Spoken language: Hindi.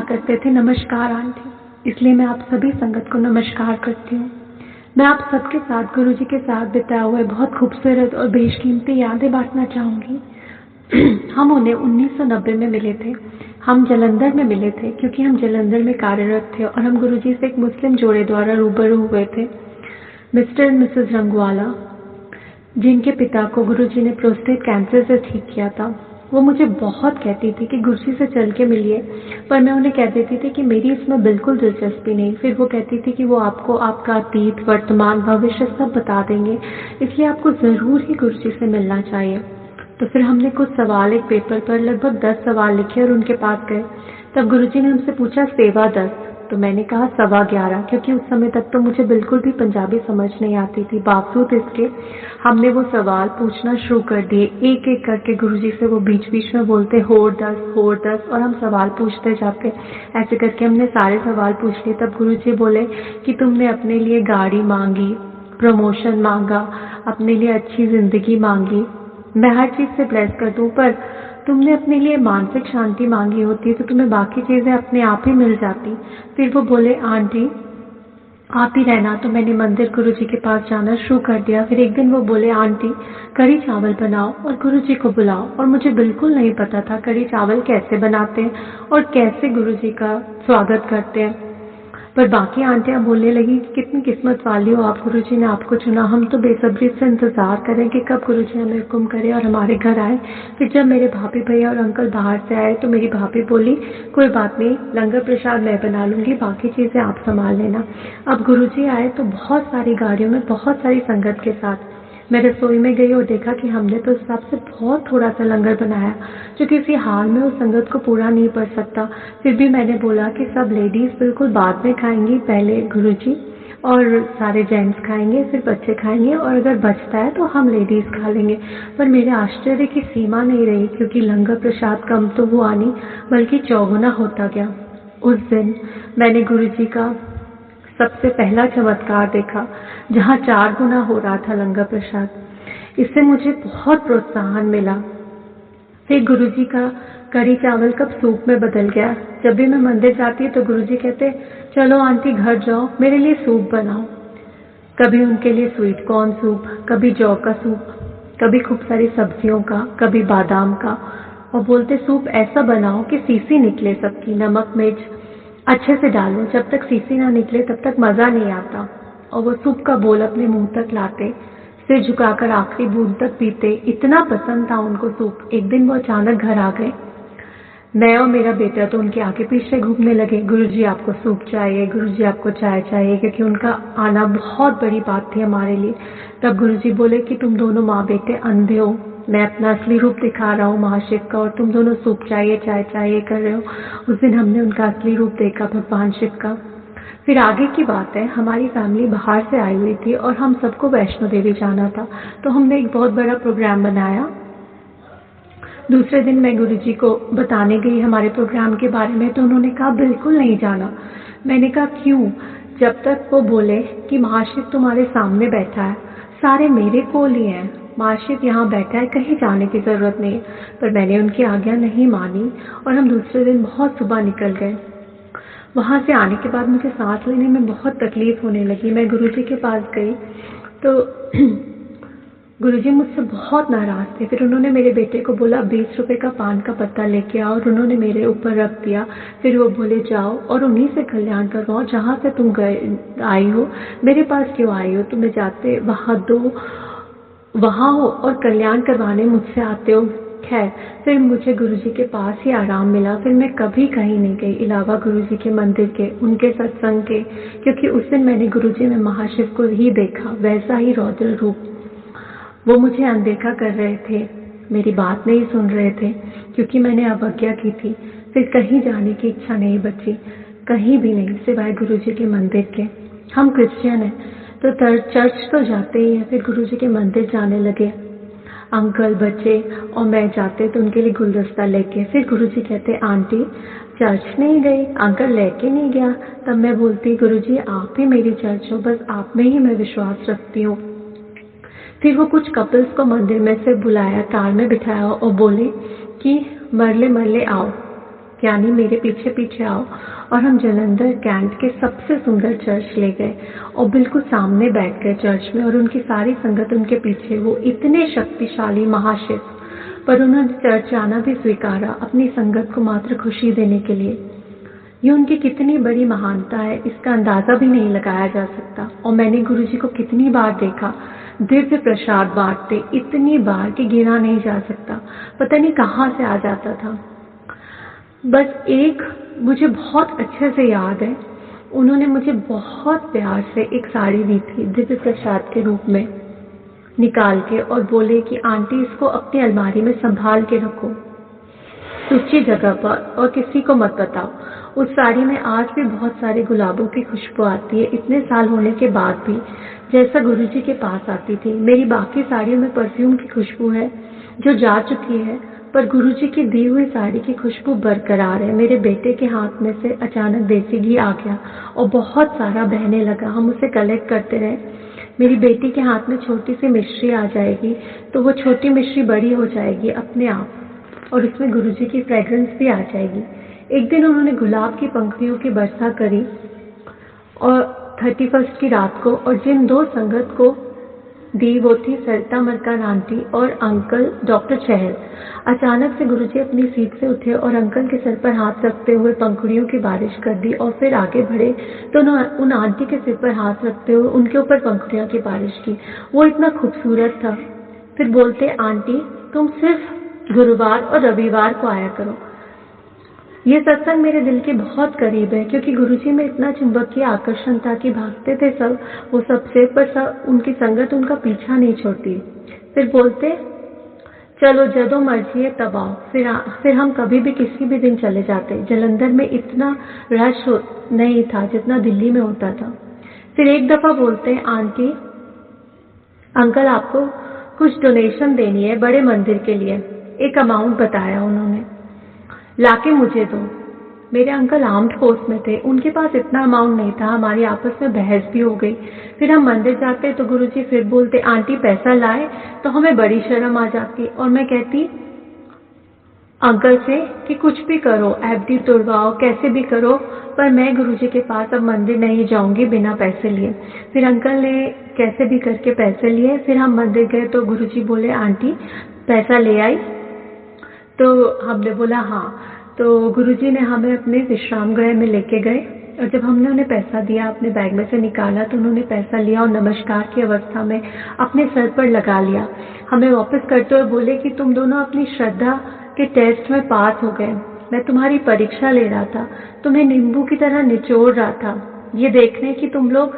करते थे नमस्कार आंटी, इसलिए मैं आप सभी संगत को नमस्कार करती हूँ। मैं आप सबके साथ गुरुजी के साथ बिताए हुए बहुत खूबसूरत और बेशकीमती यादें बांटना चाहूँगी। हम उन्हें 1990 में मिले थे। हम जलंधर में मिले थे क्योंकि हम जलंधर में कार्यरत थे और हम गुरुजी से एक मुस्लिम जोड़े द्वारा रूबरू हुए थे, मिस्टर एंड मिसेस रंगवाला, जिनके पिता को गुरुजी ने प्रोस्टेट कैंसर से ठीक किया था। वो मुझे बहुत कहती थी कि गुरुजी से चल के मिलिए, पर मैं उन्हें कह देती थी कि मेरी इसमें बिल्कुल दिलचस्पी नहीं। फिर वो कहती थी कि वो आपको आपका अतीत, वर्तमान, भविष्य सब बता देंगे, इसलिए आपको ज़रूर ही गुरुजी से मिलना चाहिए। तो फिर हमने कुछ सवाल एक पेपर पर लगभग 10 सवाल लिखे और उनके पास गए। तब गुरुजी ने हमसे पूछा सेवा 10, तो मैंने कहा 11.25, क्योंकि उस समय तक तो मुझे बिल्कुल भी पंजाबी समझ नहीं आती थी। बावजूद इसके हमने वो सवाल पूछना शुरू कर दिए। एक एक करके गुरुजी से वो बीच बीच में बोलते होर 10 और हम सवाल पूछते जाते। ऐसे करके हमने सारे सवाल पूछ लिए। तब गुरुजी बोले कि तुमने अपने लिए गाड़ी मांगी, प्रमोशन मांगा, अपने लिए अच्छी ज़िंदगी मांगी, मैं हर चीज़ से ब्लेस कर दूं, पर तुमने अपने लिए मानसिक शांति मांगी होती तो तुम्हें बाकी चीज़ें अपने आप ही मिल जाती। फिर वो बोले आंटी आप ही रहना। तो मैंने मंदिर गुरुजी के पास जाना शुरू कर दिया। फिर एक दिन वो बोले आंटी कढ़ी चावल बनाओ और गुरुजी को बुलाओ, और मुझे बिल्कुल नहीं पता था कढ़ी चावल कैसे बनाते हैं और कैसे गुरुजी का स्वागत करते हैं। पर बाकी आंटियां बोलने लगी कि कितनी किस्मत वाली हो आप, गुरुजी ने आपको चुना। हम तो बेसब्री से इंतज़ार करें कि कब गुरुजी हमें हुक्म करे और हमारे घर आए। फिर जब मेरे भाभी भैया और अंकल बाहर से आए तो मेरी भाभी बोली कोई बात नहीं, लंगर प्रसाद मैं बना लूँगी, बाकी चीज़ें आप संभाल लेना। अब गुरुजी आए तो बहुत सारी गाड़ियों में बहुत सारी संगत के साथ मैं रसोई में गई और देखा कि हमने तो उस हिसाब से बहुत थोड़ा सा लंगर बनाया जो किसी हाल में उस संगत को पूरा नहीं पड़ सकता। फिर भी मैंने बोला कि सब लेडीज़ बिल्कुल बाद में खाएंगी, पहले गुरुजी और सारे जेंट्स खाएंगे, फिर बच्चे खाएंगे, और अगर बचता है तो हम लेडीज़ खा लेंगे। पर मेरे आश्चर्य की सीमा नहीं रही, क्योंकि लंगर प्रसाद कम तो हुआ नहीं बल्कि चौगुना होता गया। उस दिन मैंने गुरुजी का सबसे पहला चमत्कार देखा, जहाँ 4 गुना हो रहा था लंगर प्रसाद। इससे मुझे बहुत प्रोत्साहन मिला। फिर गुरुजी का कढ़ी चावल कब सूप में बदल गया। जब भी मैं मंदिर जाती तो गुरुजी कहते चलो आंटी घर जाओ, मेरे लिए सूप बनाओ। कभी उनके लिए स्वीट कॉर्न सूप, कभी जौ का सूप, कभी खूब सारी सब्जियों का, कभी बादाम का, और बोलते सूप ऐसा बनाओ कि सीसी निकले सबकी, नमक मिर्च अच्छे से डालो, जब तक सीसी ना निकले तब तक मज़ा नहीं आता। और वो सूप का बोल अपने मुंह तक लाते, सिर झुकाकर आखिरी बूंद तक पीते। इतना पसंद था उनको सूप। एक दिन वो अचानक घर आ गए। मैं और मेरा बेटा तो उनके आगे पीछे घूमने लगे, गुरुजी आपको सूप चाहिए, गुरुजी आपको चाय चाहिए, क्योंकि उनका आना बहुत बड़ी बात थी हमारे लिए। तब गुरुजी बोले कि तुम दोनों माँ बेटे अंधे हो, मैं अपना असली रूप दिखा रहा हूँ महाशिव का, और तुम दोनों सूप चाहिए चाय चाहिए कर रहे हो। उस दिन हमने उनका असली रूप देखा, भगवान शिव का। फिर आगे की बात है, हमारी फैमिली बाहर से आई हुई थी और हम सबको वैष्णो देवी जाना था, तो हमने एक बहुत बड़ा प्रोग्राम बनाया। दूसरे दिन मैं गुरुजी को बताने गई हमारे प्रोग्राम के बारे में, तो उन्होंने कहा बिल्कुल नहीं जाना। मैंने कहा क्यों? जब तक वो बोले कि महाशिव तुम्हारे सामने बैठा है, सारे मेरे कोल ही हैं, महाशिव यहाँ बैठा है, कहीं जाने की ज़रूरत नहीं है। पर मैंने उनकी आज्ञा नहीं मानी और हम दूसरे दिन बहुत सुबह निकल गए। वहाँ से आने के बाद मुझे सांस लेने में बहुत तकलीफ़ होने लगी। मैं गुरुजी के पास गई तो गुरुजी मुझसे बहुत नाराज़ थे। फिर उन्होंने मेरे बेटे को बोला 20 रुपए का पान का पत्ता लेके आओ, और उन्होंने मेरे ऊपर रख दिया। फिर वो बोले जाओ और उन्हीं से कल्याण करवाओ, जहाँ से तुम आई हो, मेरे पास क्यों आई हो? तुम्हें जाते वहाँ दो, वहाँ हो और कल्याण करवाने मुझसे आते हो। खैर, फिर मुझे गुरुजी के पास ही आराम मिला। फिर मैं कभी कहीं नहीं गई अलावा गुरुजी के मंदिर के, उनके सत्संग के, क्योंकि उस दिन मैंने गुरुजी में महाशिव को ही देखा, वैसा ही रौद्र रूप। वो मुझे अनदेखा कर रहे थे, मेरी बात नहीं सुन रहे थे, क्योंकि मैंने अवज्ञा की थी। फिर कहीं जाने की इच्छा नहीं बची, कहीं भी नहीं, सिवाय गुरुजी के मंदिर के। हम क्रिश्चियन हैं तो चर्च तो जाते ही हैं। फिर गुरुजी के मंदिर जाने लगे। अंकल, बच्चे और मैं जाते तो उनके लिए गुलदस्ता लेके। फिर गुरुजी कहते आंटी चर्च नहीं गई, अंकल लेके नहीं गया। तब मैं बोलती गुरुजी आप ही मेरी चर्च हो, बस आप में ही मैं विश्वास रखती हूँ। फिर वो कुछ कपल्स को मंदिर में से बुलाया, कार में बिठाया और बोले कि मरले मरले आओ। यानी मेरे पीछे पीछे आओ, और हम जालंधर कैंट के सबसे सुंदर चर्च ले गए और बिल्कुल सामने बैठ गए चर्च में, और उनकी सारी संगत उनके पीछे। वो इतने शक्तिशाली महाशिव, पर उन्होंने चर्च आना भी स्वीकारा अपनी संगत को मात्र खुशी देने के लिए। ये उनकी कितनी बड़ी महानता है, इसका अंदाजा भी नहीं लगाया जा सकता। और मैंने गुरुजी को कितनी बार देखा दिव्य प्रसाद बांटते, इतनी बार कि गिना नहीं जा सकता, पता नहीं कहाँ से आ जाता था। बस एक मुझे बहुत अच्छे से याद है, उन्होंने मुझे बहुत प्यार से एक साड़ी दी थी दिव्य प्रसाद के रूप में निकाल के, और बोले कि आंटी इसको अपनी अलमारी में संभाल के रखो ऊंची जगह पर, और किसी को मत बताओ। उस साड़ी में आज भी बहुत सारे गुलाबों की खुशबू आती है, इतने साल होने के बाद भी, जैसा गुरुजी के पास आती थी। मेरी बाकी साड़ियों में परफ्यूम की खुशबू है जो जा चुकी है, पर गुरुजी की दी हुई साड़ी की खुशबू बरकरार है। मेरे बेटे के हाथ में से अचानक देसी घी आ गया और बहुत सारा बहने लगा। हम उसे कलेक्ट करते रहे। मेरी बेटी के हाथ में छोटी सी मिश्री आ जाएगी तो वो छोटी मिश्री बड़ी हो जाएगी अपने आप, और उसमें गुरुजी की फ्रेग्रेंस भी आ जाएगी। एक दिन उन्होंने गुलाब की पंखुड़ियों की वर्षा करी और 31 की रात को, और जिन दो संगत को दी वो थी सरिता मरकान आंटी और अंकल डॉक्टर चहल। अचानक से गुरुजी अपनी सीट से उठे और अंकल के सर पर हाथ रखते हुए पंखुड़ियों की बारिश कर दी, और फिर आगे बढ़े तो उन आंटी के सिर पर हाथ रखते हुए उनके ऊपर पंखुड़ियों की बारिश की। वो इतना खूबसूरत था। फिर बोलते, आंटी तुम सिर्फ गुरुवार और रविवार को आया करो। ये सत्संग मेरे दिल के बहुत करीब है, क्योंकि गुरुजी में इतना चुंबकीय आकर्षण था कि भागते थे सब वो सबसे, पर सब उनकी संगत उनका पीछा नहीं छोड़ती। फिर बोलते, चलो जदों मर्जी है तब आओ। फिर हम कभी भी किसी भी दिन चले जाते। जालंधर में इतना रश नहीं था जितना दिल्ली में होता था। फिर एक दफा बोलते, आंटी अंकल आपको कुछ डोनेशन देनी है बड़े मंदिर के लिए। एक अमाउंट बताया उन्होंने, लाके मुझे दो। मेरे अंकल आर्म्ड फोर्स में थे, उनके पास इतना अमाउंट नहीं था। हमारी आपस में बहस भी हो गई। फिर हम मंदिर जाते तो गुरुजी फिर बोलते, आंटी पैसा लाए, तो हमें बड़ी शर्म आ जाती, और मैं कहती अंकल से कि कुछ भी करो, एफडी तुड़वाओ, कैसे भी करो, पर मैं गुरुजी के पास अब मंदिर नहीं जाऊंगी बिना पैसे लिए। फिर अंकल ने कैसे भी करके पैसे लिए। फिर हम मंदिर गए तो गुरुजी बोले, आंटी पैसा ले आई? तो हमने बोला हाँ। तो गुरुजी ने हमें अपने विश्राम गृह में लेके गए, और जब हमने उन्हें पैसा दिया, अपने बैग में से निकाला, तो उन्होंने पैसा लिया और नमस्कार की अवस्था में अपने सर पर लगा लिया। हमें वापस करते हुए बोले कि तुम दोनों अपनी श्रद्धा के टेस्ट में पास हो गए। मैं तुम्हारी परीक्षा ले रहा था, तुम्हें नींबू की तरह निचोड़ रहा था, ये देखने कि तुम लोग